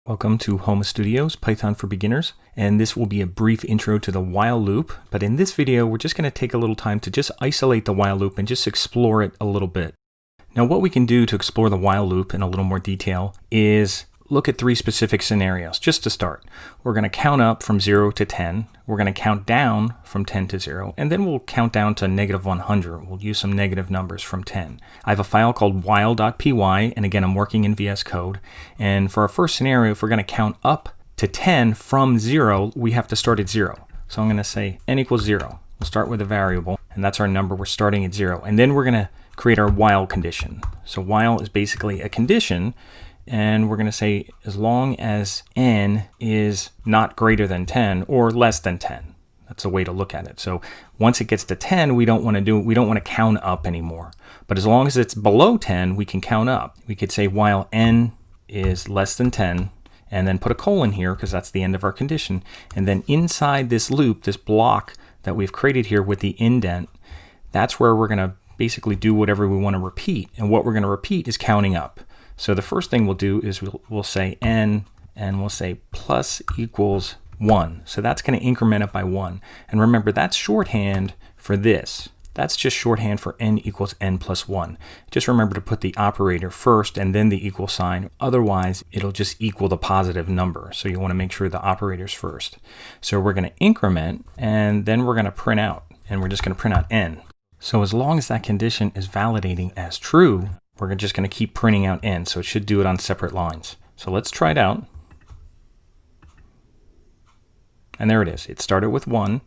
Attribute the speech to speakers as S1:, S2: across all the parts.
S1: Welcome to Home Studio's Python for Beginners, and this will be a brief intro to the while loop. But in this video, we're just going to take a little time to just isolate the while loop and just explore it a little bit. Now, what we can do to explore the while loop in a little more detail is look at three specific scenarios. Just to start, we're going to count up from 0 to 10. We're going to count down from 10 to 0, and then we'll count down to negative 100. We'll use some negative numbers from 10. I have a file called while.py, and again, I'm working in VS Code. And for our first scenario, if we're going to count up to 10 from 0, we have to start at 0. So I'm going to say n equals 0. We'll start with a variable, and that's our number. We're starting at 0. And then we're going to create our while condition. So while is basically a condition, and we're going to say as long as n is not greater than 10 or less than 10. That's a way to look at it. So once it gets to 10, we don't want to count up anymore. But as long as it's below 10, we can count up. We could say while n is less than 10, and then put a colon here because that's the end of our condition. And then inside this loop, this block that we've created here with the indent, that's where we're going to basically do whatever we want to repeat. And what we're going to repeat is counting up. So the first thing we'll do is we'll say n, and we'll say plus equals 1. So that's going to increment it by 1. And remember, that's shorthand for this. That's just shorthand for n equals n plus 1. Just remember to put the operator first and then the equal sign. Otherwise, it'll just equal the positive number. So you want to make sure the operator's first. So we're going to increment, and then we're going to print out. And we're just going to print out n. So as long as that condition is validating as true, we're just going to keep printing out n, so it should do it on separate lines. So let's try it out. And there it is. It started with 1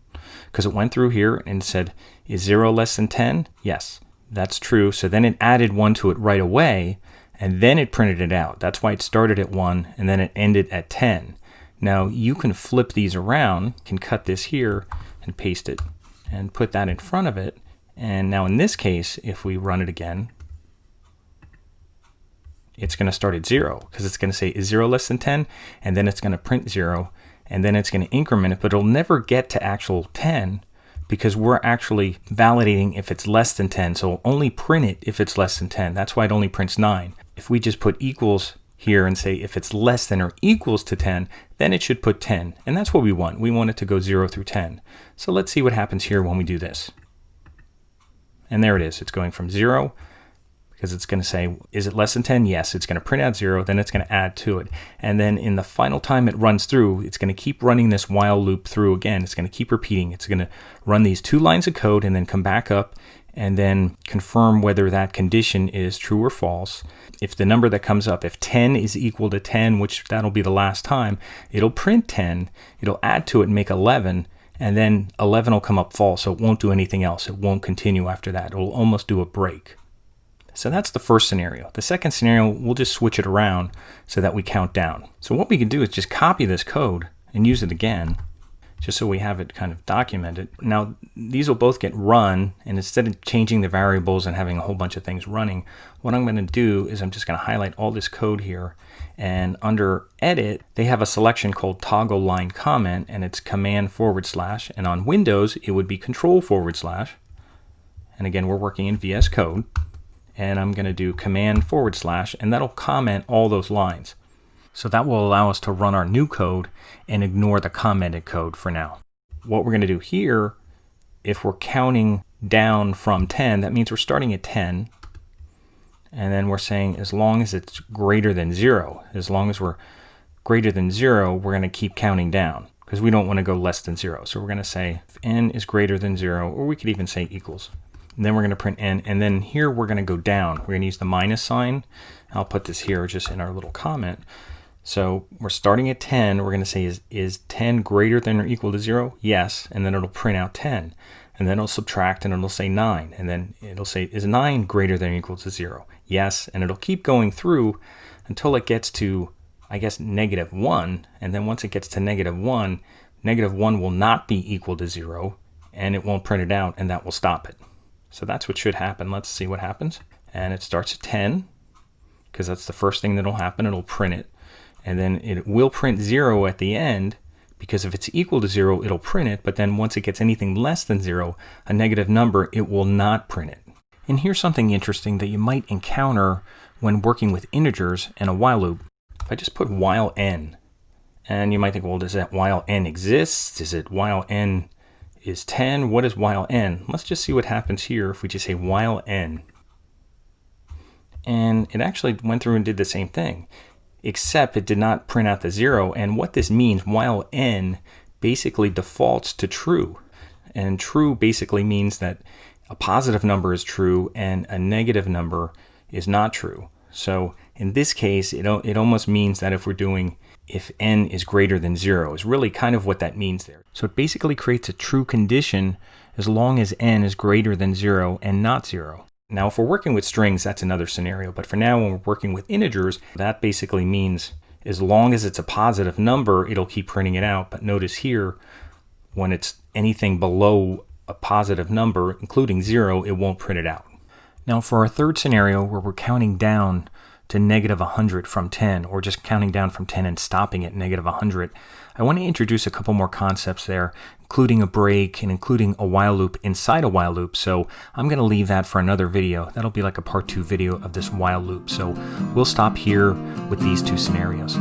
S1: because it went through here and said, is 0 less than 10? Yes, that's true. So then it added 1 to it right away, and then it printed it out. That's why it started at 1 and then it ended at 10. Now you can flip these around, can cut this here and paste it and put that in front of it. And now in this case, if we run it again, it's going to start at 0 because it's going to say is 0 less than 10, and then it's going to print 0, and then it's going to increment it, but it'll never get to actual 10 because we're actually validating if it's less than 10. So it'll only print it if it's less than 10. That's why it only prints 9. If we just put equals here and say if it's less than or equals to 10, then it should put 10. And that's what we want. We want it to go 0 through 10. So let's see what happens here when we do this. And there it is. It's going from 0 because it's going to say, is it less than 10? Yes. It's going to print out 0, then it's going to add to it. And then in the final time it runs through, it's going to keep running this while loop through again. It's going to keep repeating. It's going to run these 2 lines of code and then come back up and then confirm whether that condition is true or false. If the number that comes up, if 10 is equal to 10, which that'll be the last time, it'll print 10, it'll add to it and make 11, and then 11 will come up false, so it won't do anything else. It won't continue after that. It'll almost do a break. So that's the first scenario. The second scenario, we'll just switch it around so that we count down. So what we can do is just copy this code and use it again, just so we have it kind of documented. Now, these will both get run, and instead of changing the variables and having a whole bunch of things running, what I'm going to do is I'm just going to highlight all this code here, and under Edit, they have a selection called Toggle Line Comment, and it's Command /, and on Windows, it would be Control /. And again, we're working in VS Code. And I'm going to do Command /, and that'll comment all those lines. So that will allow us to run our new code and ignore the commented code for now. What we're going to do here, if we're counting down from 10, that means we're starting at 10. And then we're saying as long as it's greater than 0, as long as we're greater than 0, we're going to keep counting down because we don't want to go less than 0. So we're going to say if n is greater than 0, or we could even say equals. And then we're going to print n, and then here we're going to go down. We're going to use the minus sign. I'll put this here just in our little comment. So we're starting at 10. We're going to say, is 10 greater than or equal to 0? Yes. And then it'll print out 10. And then it'll subtract, and it'll say 9. And then it'll say, is 9 greater than or equal to 0? Yes. And it'll keep going through until it gets to, I guess, -1. And then once it gets to -1, -1 will not be equal to 0, and it won't print it out, and that will stop it. So that's what should happen. Let's see what happens. And it starts at 10 because that's the first thing that'll happen. It'll print it. And then it will print 0 at the end because if it's equal to 0, it'll print it. But then once it gets anything less than 0, a negative number, it will not print it. And here's something interesting that you might encounter when working with integers in a while loop. If I just put while n, and you might think, well, does that while n exist? Is it while n is 10? What is while n? Let's just see what happens here if we just say while n. And it actually went through and did the same thing, except it did not print out the 0. And what this means, while n basically defaults to true. And true basically means that a positive number is true and a negative number is not true. So in this case, it almost means that if we're doing if n is greater than 0 is really kind of what that means there. So it basically creates a true condition as long as n is greater than 0 and not 0. Now, if we're working with strings, that's another scenario. But for now, when we're working with integers, that basically means as long as it's a positive number, it'll keep printing it out. But notice here, when it's anything below a positive number, including 0, it won't print it out. Now, for our third scenario, where we're counting down to negative 100 from 10, or just counting down from 10 and stopping at negative 100, I want to introduce a couple more concepts there, including a break and including a while loop inside a while loop. So I'm going to leave that for another video. That'll be like a part 2 video of this while loop. So we'll stop here with these two scenarios.